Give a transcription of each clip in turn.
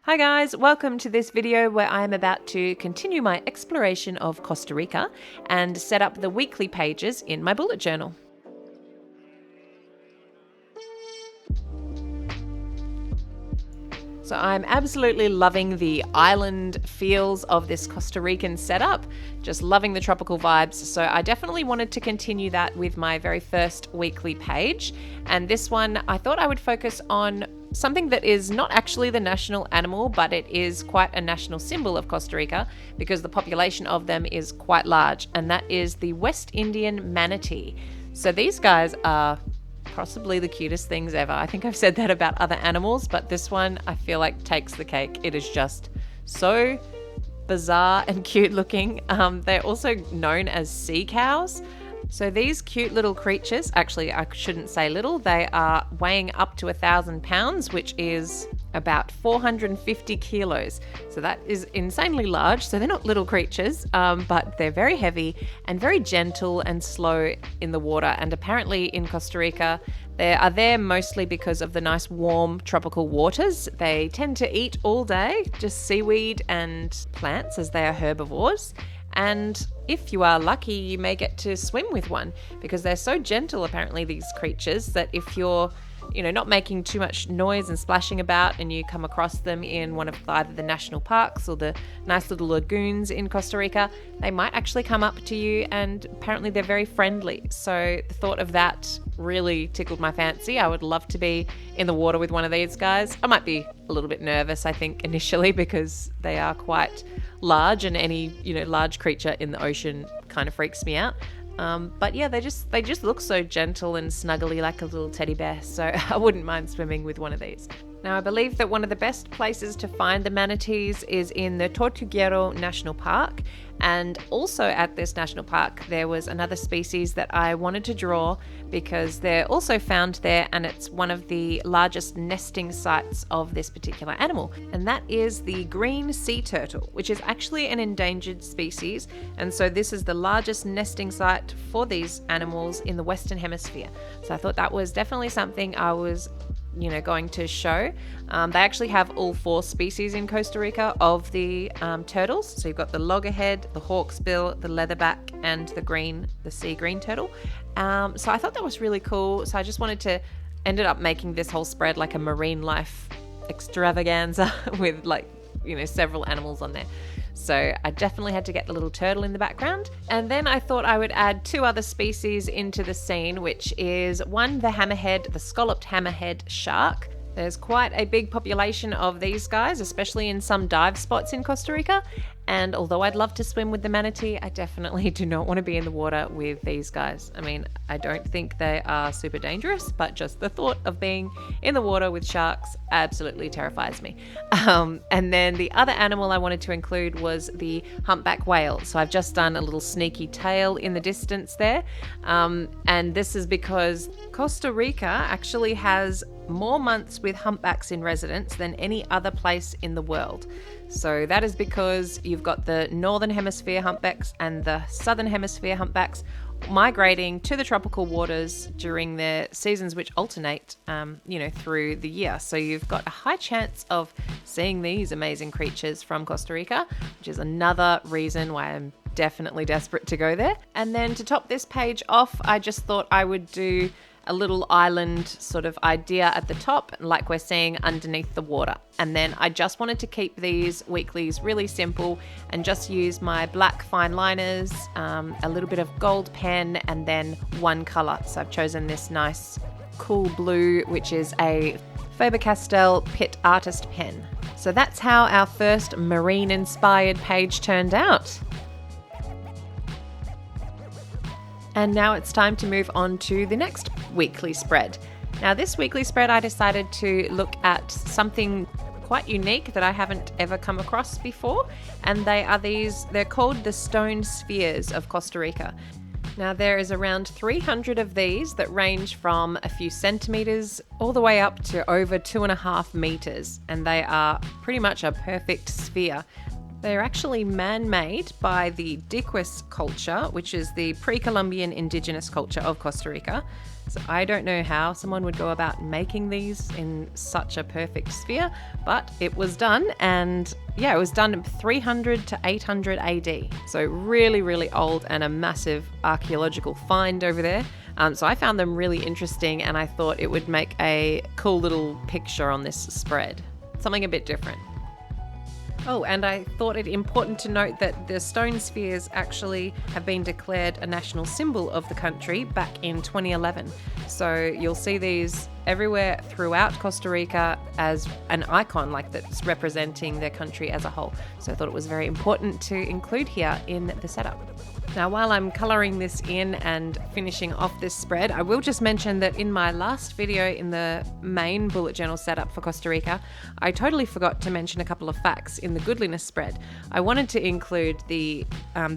Hi guys, welcome to this video where I am about to continue my exploration of Costa Rica and set up the weekly pages in my bullet journal. So I'm absolutely loving the island feels of this Costa Rican setup, just loving the tropical vibes. So I definitely wanted to continue that with my very first weekly page. And this one, I thought I would focus on something that is not actually the national animal, but it is quite a national symbol of Costa Rica because the population of them is quite large, and that is the West Indian manatee. So these guys are possibly the cutest things ever. I think I've said that about other animals, but this one I feel like takes the cake. It is just so bizarre and cute looking. They're also known as sea cows. So these cute little creatures, actually I shouldn't say little, they are weighing up to 1,000 pounds, which is about 450 kilos. So that is insanely large. So they're not little creatures, but they're very heavy and very gentle and slow in the water. And apparently in Costa Rica, they are there mostly because of the nice warm tropical waters. They tend to eat all day, just seaweed and plants, as they are herbivores. And if you are lucky, you may get to swim with one because they're so gentle, apparently, these creatures, that if you're, not making too much noise and splashing about and you come across them in one of either the national parks or the nice little lagoons in Costa Rica, they might actually come up to you, and apparently they're very friendly. So the thought of that really tickled my fancy. I would love to be in the water with one of these guys. I might be a little bit nervous, I think, initially because they are quite large, and any large creature in the ocean kind of freaks me out. But yeah, they just look so gentle and snuggly, like a little teddy bear. So I wouldn't mind swimming with one of these. Now, I believe that one of the best places to find the manatees is in the Tortuguero National Park. And also at this national park, there was another species that I wanted to draw because they're also found there, and it's one of the largest nesting sites of this particular animal. And that is the green sea turtle, which is actually an endangered species. And so this is the largest nesting site for these animals in the Western Hemisphere. So I thought that was definitely something I was going to show. They actually have all 4 species in Costa Rica of the turtles. So you've got the loggerhead, the hawksbill, the leatherback, and the sea green turtle. So I thought that was really cool. So I just ended up making this whole spread like a marine life extravaganza with several animals on there. So I definitely had to get the little turtle in the background. And then I thought I would add 2 other species into the scene, which is one, the hammerhead, the scalloped hammerhead shark. There's quite a big population of these guys, especially in some dive spots in Costa Rica. And although I'd love to swim with the manatee, I definitely do not want to be in the water with these guys. I mean, I don't think they are super dangerous, but just the thought of being in the water with sharks absolutely terrifies me. And then the other animal I wanted to include was the humpback whale. So I've just done a little sneaky tail in the distance there. And this is because Costa Rica actually has more months with humpbacks in residence than any other place in the world. So that is because you've got the Northern Hemisphere humpbacks and the Southern Hemisphere humpbacks migrating to the tropical waters during their seasons, which alternate, through the year. So you've got a high chance of seeing these amazing creatures from Costa Rica, which is another reason why I'm definitely desperate to go there. And then to top this page off, I just thought I would do a little island sort of idea at the top, like we're seeing underneath the water. And then I just wanted to keep these weeklies really simple and just use my black fine liners, a little bit of gold pen, and then one color. So I've chosen this nice cool blue, which is a Faber-Castell Pitt Artist pen. So that's how our first marine inspired page turned out. And now it's time to move on to the next weekly spread. Now, this weekly spread, I decided to look at something quite unique that I haven't ever come across before. And they're called the stone spheres of Costa Rica. Now, there is around 300 of these that range from a few centimeters all the way up to over 2.5 meters. And they are pretty much a perfect sphere. They're actually man-made by the Diquis culture, which is the pre-Columbian indigenous culture of Costa Rica. So I don't know how someone would go about making these in such a perfect sphere, but it was done, and yeah, it was done in 300 to 800 AD. So really, really old, and a massive archaeological find over there. So I found them really interesting, and I thought it would make a cool little picture on this spread. Something a bit different. Oh, and I thought it important to note that the stone spheres actually have been declared a national symbol of the country back in 2011. So you'll see these everywhere throughout Costa Rica as an icon, like that's representing their country as a whole. So I thought it was very important to include here in the setup. Now, while I'm colouring this in and finishing off this spread, I will just mention that in my last video in the main bullet journal setup for Costa Rica, I totally forgot to mention a couple of facts in the goodliness spread. I wanted to include the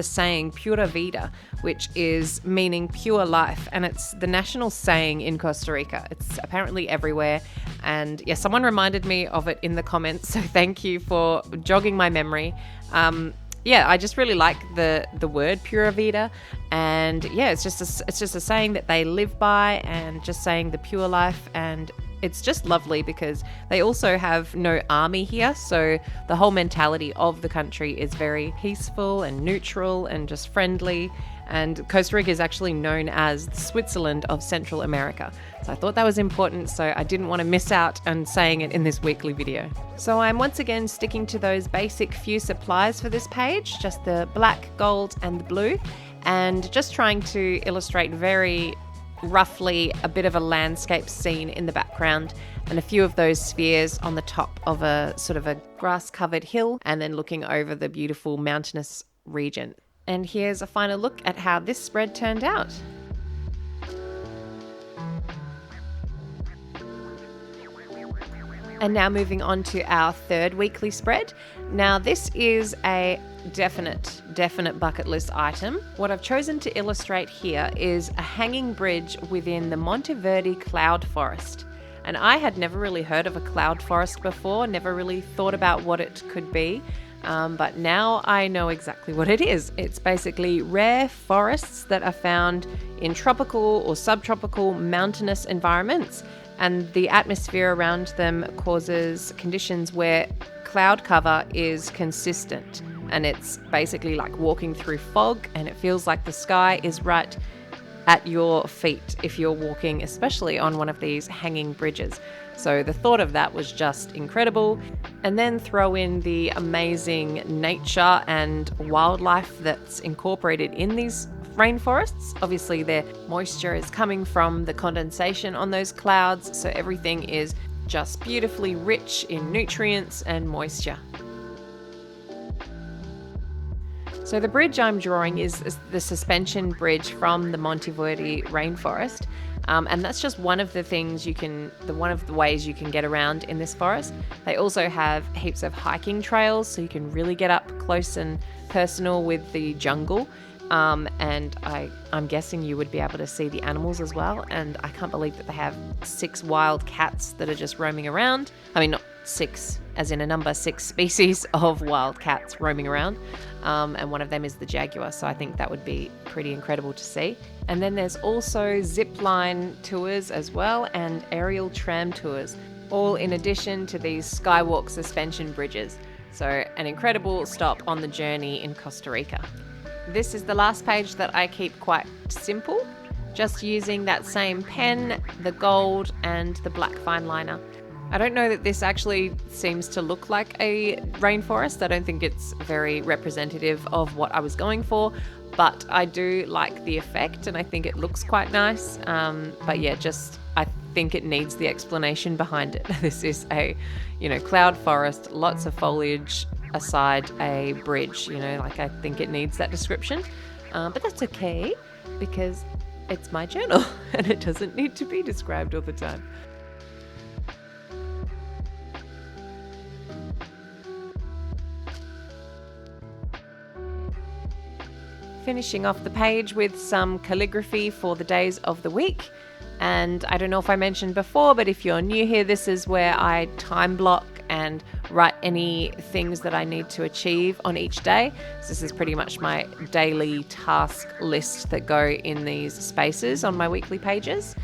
saying "pura vida," which is meaning pure life, and it's the national saying in Costa Rica. It's apparently everywhere, and yeah, someone reminded me of it in the comments, so thank you for jogging my memory. Yeah, I just really like the word pura vida, and yeah, it's just a saying that they live by, and just saying the pure life, and it's just lovely because they also have no army here, so the whole mentality of the country is very peaceful and neutral and just friendly. And Costa Rica is actually known as the Switzerland of Central America. So I thought that was important, so I didn't want to miss out on saying it in this weekly video. So I'm once again sticking to those basic few supplies for this page, just the black, gold and the blue, and just trying to illustrate very roughly a bit of a landscape scene in the background, and a few of those spheres on the top of a sort of a grass-covered hill, and then looking over the beautiful mountainous region. And here's a final look at how this spread turned out. And now moving on to our third weekly spread. Now this is a definite bucket list item. What I've chosen to illustrate here is a hanging bridge within the Monteverde cloud forest. And I had never really heard of a cloud forest before, never really thought about what it could be. But now I know exactly what it is. It's basically rare forests that are found in tropical or subtropical mountainous environments, and the atmosphere around them causes conditions where cloud cover is consistent, and it's basically like walking through fog, and it feels like the sky is right at your feet if you're walking, especially on one of these hanging bridges. So the thought of that was just incredible. And then throw in the amazing nature and wildlife that's incorporated in these rainforests. Obviously, their moisture is coming from the condensation on those clouds, so everything is just beautifully rich in nutrients and moisture. So the bridge I'm drawing is the suspension bridge from the Monteverde rainforest. And that's just one of the things one of the ways you can get around in this forest. They also have heaps of hiking trails, so you can really get up close and personal with the jungle. And I'm guessing you would be able to see the animals as well. And I can't believe that they have 6 wild cats that are just roaming around. I mean, not 6 as in a number, 6 species of wild cats roaming around. And one of them is the jaguar. So I think that would be pretty incredible to see. And then there's also zip line tours as well, and aerial tram tours, all in addition to these skywalk suspension bridges. So an incredible stop on the journey in Costa Rica. This is the last page that I keep quite simple, just using that same pen, the gold and the black fine liner. I don't know that this actually seems to look like a rainforest. I don't think it's very representative of what I was going for, but I do like the effect and I think it looks quite nice. But yeah, I think it needs the explanation behind it. This is a, cloud forest, lots of foliage aside a bridge, I think it needs that description. But that's okay because it's my journal and it doesn't need to be described all the time. Finishing off the page with some calligraphy for the days of the week. And I don't know if I mentioned before, but if you're new here, this is where I time block and write any things that I need to achieve on each day. So this is pretty much my daily task list that go in these spaces on my weekly pages.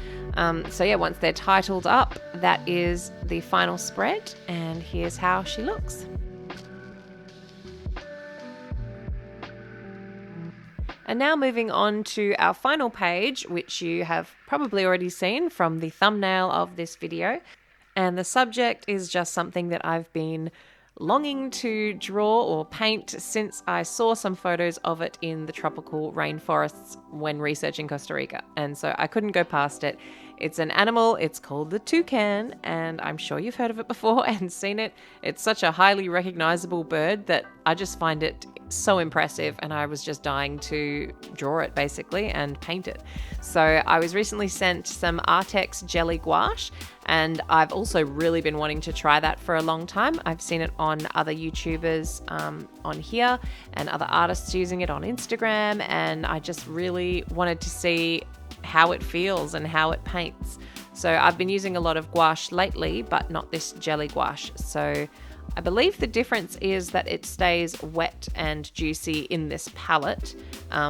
So yeah, once they're titled up, that is the final spread, and here's how she looks. And now moving on to our final page, which you have probably already seen from the thumbnail of this video. And the subject is just something that I've been longing to draw or paint since I saw some photos of it in the tropical rainforests when researching Costa Rica. And so I couldn't go past it. It's an animal, it's called the toucan, and I'm sure you've heard of it before and seen it. It's such a highly recognizable bird that I just find it so impressive, and I was just dying to draw it basically and paint it. So I was recently sent some Arrtx jelly gouache, and I've also really been wanting to try that for a long time. I've seen it on other YouTubers on here and other artists using it on Instagram, and I just really wanted to see how it feels and how it paints. So I've been using a lot of gouache lately, but not this jelly gouache. So I believe the difference is that it stays wet and juicy in this palette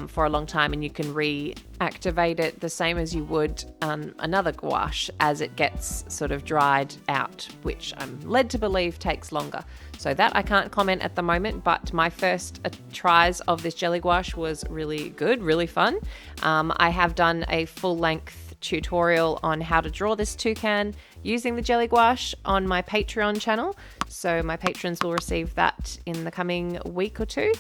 for a long time, and you can reactivate it the same as you would another gouache as it gets sort of dried out, which I'm led to believe takes longer. So that I can't comment at the moment, but my first tries of this jelly gouache was really good, really fun. I have done a full-length tutorial on how to draw this toucan using the jelly gouache on my Patreon channel, so my patrons will receive that in the coming week or two.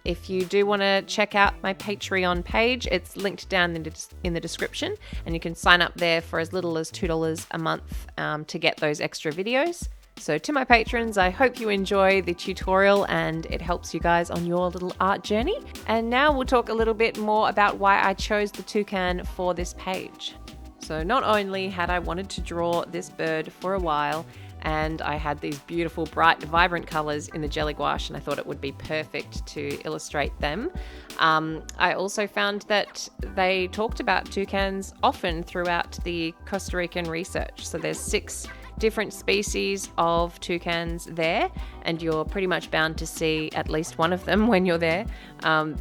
If you do want to check out my Patreon page, it's linked down in the description, and you can sign up there for as little as $2 a month to get those extra videos. So to my patrons, I hope you enjoy the tutorial and it helps you guys on your little art journey. And now we'll talk a little bit more about why I chose the toucan for this page. So not only had I wanted to draw this bird for a while, and I had these beautiful, bright, vibrant colors in the jelly gouache, and I thought it would be perfect to illustrate them. I also found that they talked about toucans often throughout the Costa Rican research. So there's 6 different species of toucans there, and you're pretty much bound to see at least one of them when you're there.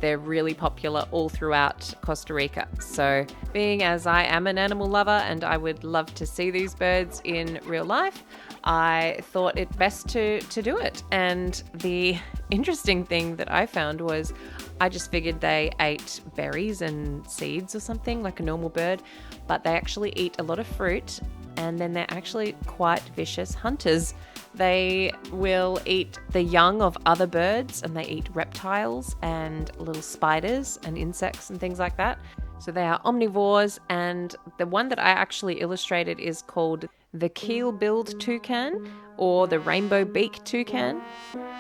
They're really popular all throughout Costa Rica. So being as I am an animal lover and I would love to see these birds in real life, I thought it best to do it. And the interesting thing that I found was I just figured they ate berries and seeds or something like a normal bird, but they actually eat a lot of fruit, and then they're actually quite vicious hunters. They will eat the young of other birds, and they eat reptiles and little spiders and insects and things like that. So they are omnivores, and the one that I actually illustrated is called the keel-billed toucan or the rainbow-beak toucan.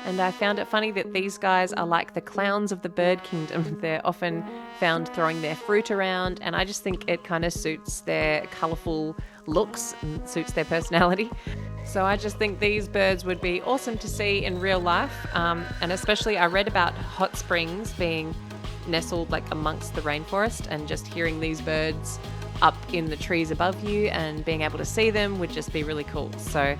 And I found it funny that these guys are like the clowns of the bird kingdom. They're often found throwing their fruit around, and I just think it kind of suits their colourful looks and suits their personality. So I just think these birds would be awesome to see in real life, and especially I read about hot springs being nestled like amongst the rainforest, and just hearing these birds up in the trees above you and being able to see them would just be really cool. So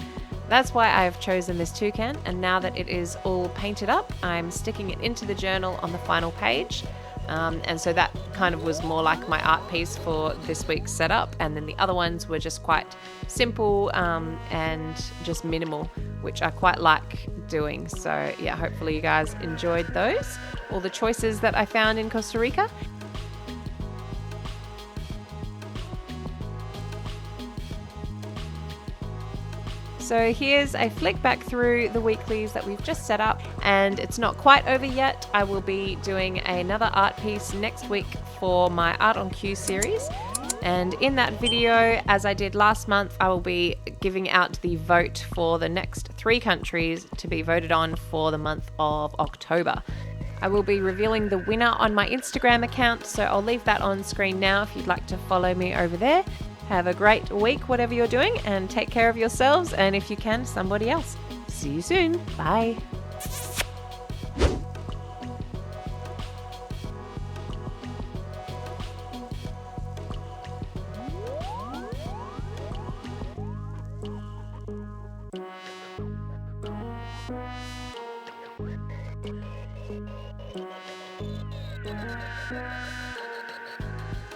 that's why I have chosen this toucan, and now that it is all painted up, I'm sticking it into the journal on the final page. And so that kind of was more like my art piece for this week's setup, and then the other ones were just quite simple and just minimal, which I quite like doing. So yeah, hopefully you guys enjoyed those, all the choices that I found in Costa Rica. So here's a flick back through the weeklies that we've just set up, and it's not quite over yet. I will be doing another art piece next week for my Art on Cue series. And in that video, as I did last month, I will be giving out the vote for the next 3 countries to be voted on for the month of October. I will be revealing the winner on my Instagram account, so I'll leave that on screen now if you'd like to follow me over there. Have a great week, whatever you're doing, and take care of yourselves, and if you can, somebody else. See you soon. Bye.